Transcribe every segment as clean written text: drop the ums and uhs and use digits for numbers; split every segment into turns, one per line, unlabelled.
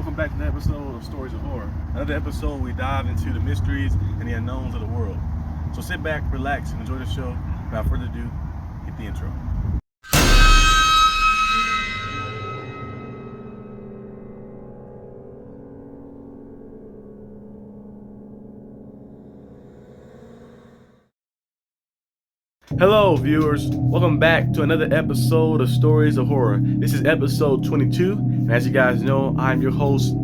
welcome back to the episode of Stories of Horror. Another episode we dive into the mysteries and the unknowns of the world. So sit back, relax, and enjoy the show. Without further ado, hit the intro. Hello viewers, welcome back to another episode of Stories of Horror. This is episode 22, and as you guys know, I'm your host,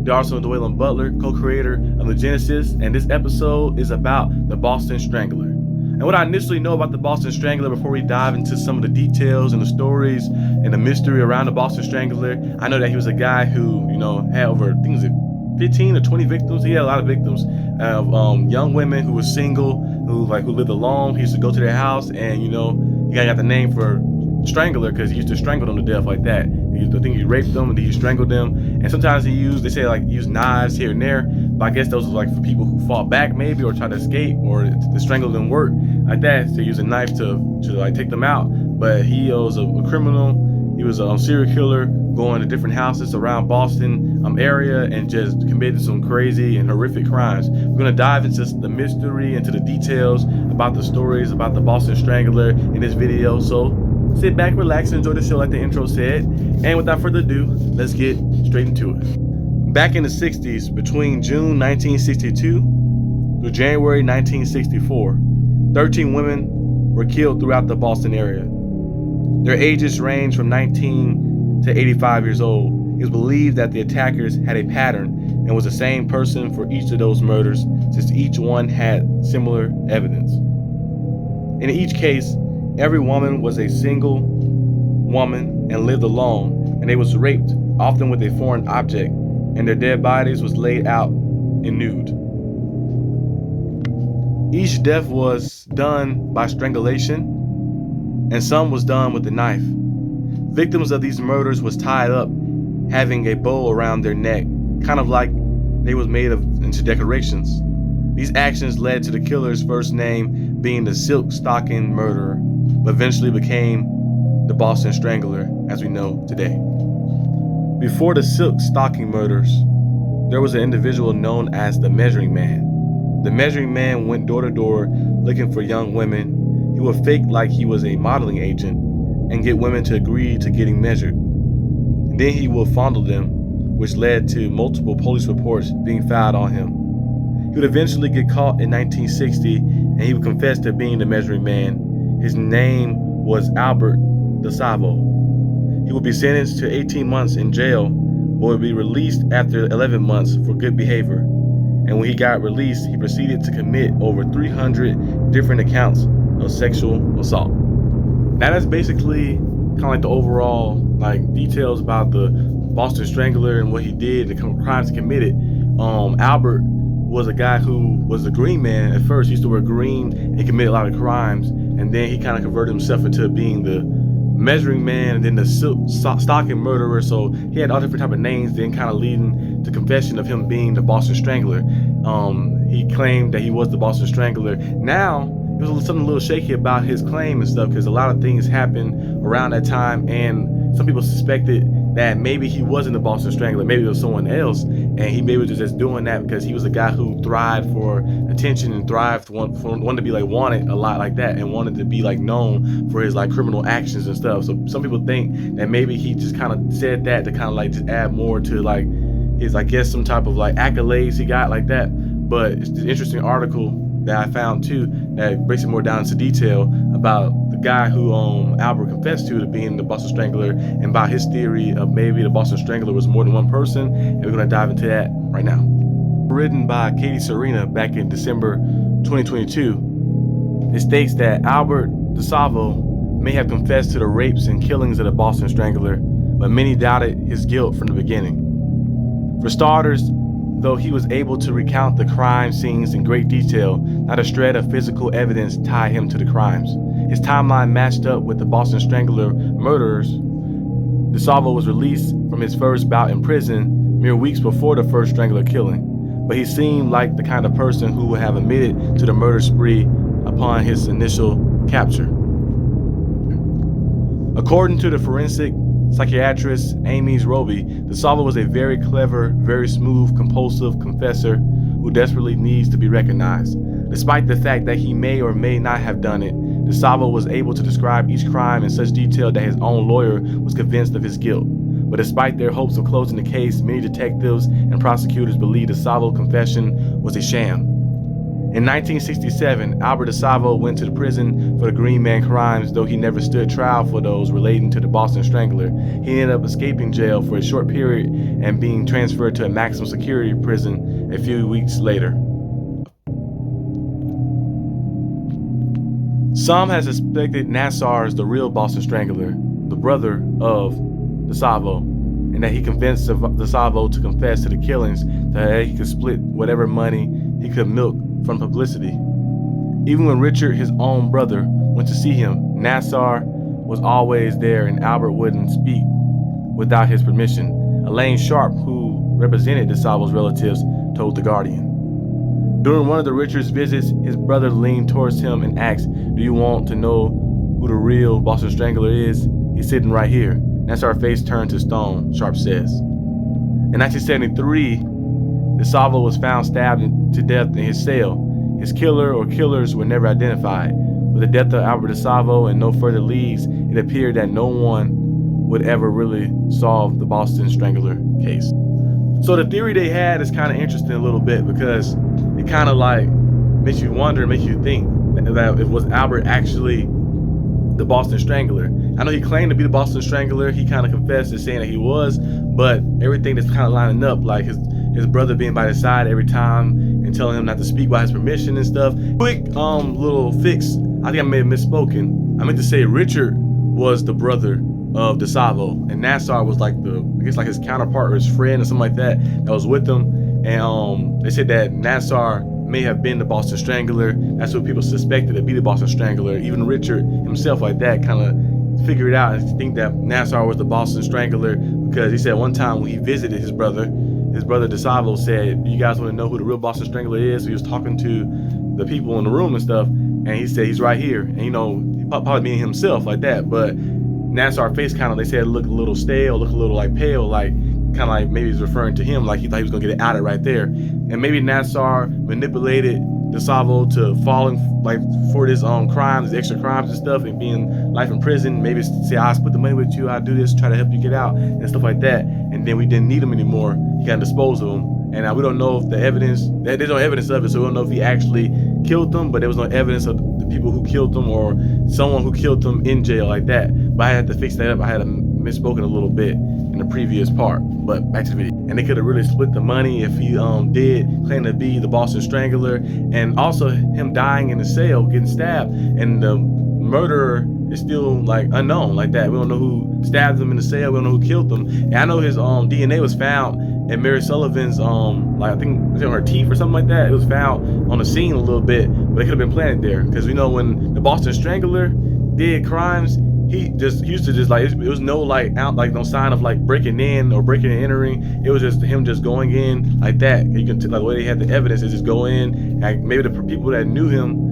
Darson Dwaylen Butler, co-creator of the Genesis, and this episode is about the Boston Strangler. And what I initially know about the Boston Strangler before we dive into some of the details and the stories and the mystery around the Boston Strangler, I know that he was a guy who, had over, I think it was 15 or 20 victims. He had a lot of victims of young women who were single, who lived alone. He used to go to their house, and he got the name for Strangler because he used to strangle them to death like that. I think he raped them and he strangled them, and sometimes he used knives here and there. But I guess those were for people who fought back maybe or tried to escape, or the strangle didn't work like that. So he used a knife to take them out. But he was a criminal. He was a serial killer, going to different houses around Boston area and just committed some crazy and horrific crimes. We're going to dive into the mystery, into the details about the stories about the Boston Strangler in this video. So sit back, relax, and enjoy the show like the intro said. And without further ado, let's get straight into it. Back in the 60s, between June 1962 to January 1964, 13 women were killed throughout the Boston area. Their ages ranged from 19 to 85 years old. It was believed that the attackers had a pattern and was the same person for each of those murders, since each one had similar evidence. In each case, every woman was a single woman and lived alone, and they was raped, often with a foreign object, and their dead bodies was laid out and nude. Each death was done by strangulation, and some was done with a knife. Victims of these murders was tied up, having a bow around their neck, kind of like they was made into decorations. These actions led to the killer's first name being the Silk Stocking Murderer, but eventually became the Boston Strangler as we know today. Before the Silk Stocking murders, there was an individual known as the Measuring Man. The Measuring Man went door to door looking for young women. He would fake like he was a modeling agent and get women to agree to getting measured. And then he would fondle them, which led to multiple police reports being filed on him. He would eventually get caught in 1960, and he would confess to being the Measuring Man. His name was Albert DeSalvo. He would be sentenced to 18 months in jail, but would be released after 11 months for good behavior. And when he got released, he proceeded to commit over 300 different accounts of sexual assault. Now that's basically kind of like the overall details about the Boston Strangler and what he did, the crimes he committed. Albert was a guy who was a green man at first. He used to wear green and committed a lot of crimes, and then he kind of converted himself into being the Measuring Man and then the Silk Stocking Murderer. So he had all different type of names, then kind of leading to confession of him being the Boston Strangler. He claimed that he was the Boston Strangler. Now it was something a little shaky about his claim and stuff, because a lot of things happened around that time, and some people suspected that maybe he wasn't the Boston Strangler, maybe it was someone else, and he maybe was just doing that because he was a guy who thrived for attention and thrived wanted to be wanted a lot like that, and wanted to be known for his criminal actions and stuff. So some people think that maybe he just kind of said that to kind of just add more to his, I guess, some type of accolades he got like that. But it's an interesting article that I found too that breaks it more down into detail about the guy who Albert confessed to being the Boston Strangler, and about his theory of maybe the Boston Strangler was more than one person, and we're going to dive into that right now. Written by Katie Serena back in December 2022, it states that Albert DeSalvo may have confessed to the rapes and killings of the Boston Strangler, but many doubted his guilt from the beginning. For starters, though he was able to recount the crime scenes in great detail, not a shred of physical evidence tied him to the crimes. His timeline matched up with the Boston Strangler murderers. DeSalvo was released from his first bout in prison mere weeks before the first Strangler killing, but he seemed like the kind of person who would have admitted to the murder spree upon his initial capture. According to the forensic psychiatrist Amy's Roby, DeSalvo was a very clever, very smooth, compulsive confessor who desperately needs to be recognized. Despite the fact that he may or may not have done it, DeSalvo was able to describe each crime in such detail that his own lawyer was convinced of his guilt. But despite their hopes of closing the case, many detectives and prosecutors believed DeSalvo's confession was a sham. In 1967, Albert DeSalvo went to the prison for the Green Man crimes, though he never stood trial for those relating to the Boston Strangler. He ended up escaping jail for a short period and being transferred to a maximum security prison a few weeks later. Some have suspected Nassar as the real Boston Strangler, the brother of DeSalvo, and that he convinced DeSalvo to confess to the killings so that he could split whatever money he could milk from publicity. Even when Richard, his own brother, went to see him, Nassar was always there and Albert wouldn't speak without his permission. Elaine Sharp, who represented DeSalvo's relatives, told The Guardian. During one of the Richards' visits, his brother leaned towards him and asked, "Do you want to know who the real Boston Strangler is? He's sitting right here." Nassar's face turned to stone, Sharp says. In 1973, DeSalvo was found stabbed to death in his cell. His killer or killers were never identified. With the death of Albert DeSalvo and no further leads, it appeared that no one would ever really solve the Boston Strangler case. So the theory they had is kind of interesting a little bit because it kind of like makes you wonder, makes you think that it was Albert actually the Boston Strangler. I know he claimed to be the Boston Strangler. He kind of confessed to saying that he was, but everything that's kind of lining up, like his brother being by his side every time and telling him not to speak without his permission and stuff. Quick little fix. I think I may have misspoken. I meant to say Richard was the brother of DeSalvo, and Nassar was like his counterpart or his friend or something like that was with him. And they said that Nassar may have been the Boston Strangler. That's what people suspected to be the Boston Strangler. Even Richard himself, like that, kind of figured out and think that Nassar was the Boston Strangler because he said one time when he visited his brother DeSalvo said, "You guys want to know who the real Boston Strangler is?" So he was talking to the people in the room and stuff, and he said he's right here. And he probably being himself like that, but Nassar's face kind of, they said, looked a little stale, looked a little like pale, like kind of like maybe he's referring to him, like he thought he was gonna get it outed right there. And maybe Nassar manipulated DeSalvo to falling like for this crimes, these extra crimes and stuff, and being life in prison. Maybe say, "I'll split the money with you, I'll do this, try to help you get out," and stuff like that. And then we didn't need him anymore. He kind of disposed of him. And we don't know if there's no evidence of it, so we don't know if he actually killed them, but there was no evidence of the people who killed them or someone who killed them in jail like that. But I had to fix that up. I had misspoken a little bit in the previous part, but back to the video. And they could have really split the money if he did claim to be the Boston Strangler, and also him dying in the cell, getting stabbed, and the murderer is still like unknown like that. We don't know who stabbed him in the cell. We don't know who killed them. And I know his DNA was found at Mary Sullivan's like I think it was on her teeth or something like that. It was found on the scene a little bit, but it could have been planted there because we know when the Boston Strangler did crimes, he used to just like it was no no sign of like breaking in or breaking and entering. It was just him just going in like that. You can like the way they had the evidence is just go in, like maybe the people that knew him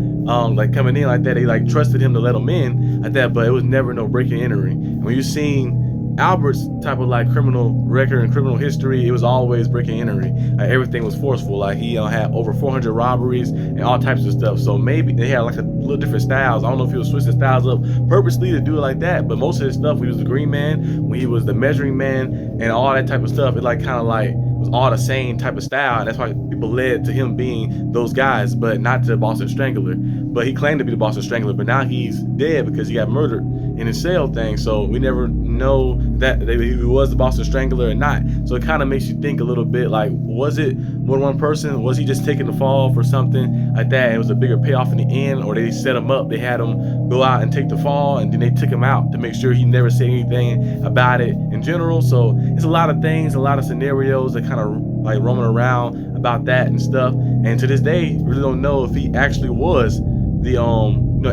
like coming in like that, they like trusted him to let them in like that, but it was never no breaking and entering. And when you're seeing Albert's type of like criminal record and criminal history, it was always breaking and entering. Like everything was forceful. Like he had over 400 robberies and all types of stuff. So maybe they had like a little different styles. I don't know if he was switching styles up purposely to do it like that, but most of his stuff, when he was the Green Man, when he was the Measuring Man, and all that type of stuff, it like kind of like was all the same type of style. And that's why people led to him being those guys, but not to the Boston Strangler. But he claimed to be the Boston Strangler, but now he's dead because he got murdered in his cell thing. So we never know that he was the Boston Strangler or not. So it kind of makes you think a little bit like, was it more than one person? Was he just taking the fall for something like that? It was a bigger payoff in the end, or they set him up. They had him go out and take the fall, and then they took him out to make sure he never said anything about it in general. So it's a lot of things, a lot of scenarios that kind of like roaming around about that and stuff. And to this day, we really don't know if he actually was the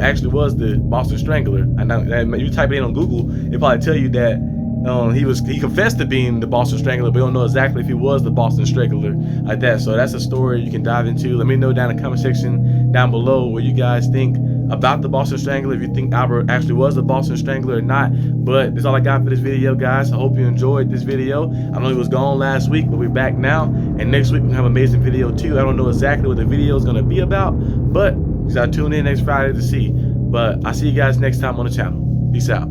actually was the Boston Strangler. And you type it in on Google, it probably tell you that he confessed to being the Boston Strangler, but we don't know exactly if he was the Boston Strangler like that. So that's a story you can dive into. Let me know down in the comment section down below what you guys think about the Boston Strangler, if you think Albert actually was the Boston Strangler or not. But that's all I got for this video, guys. I hope you enjoyed this video. I know he was gone last week, but we're back now. And next week, we're gonna have an amazing video too. I don't know exactly what the video is gonna be about, but you gotta tune in next Friday to see. But I'll see you guys next time on the channel. Peace out.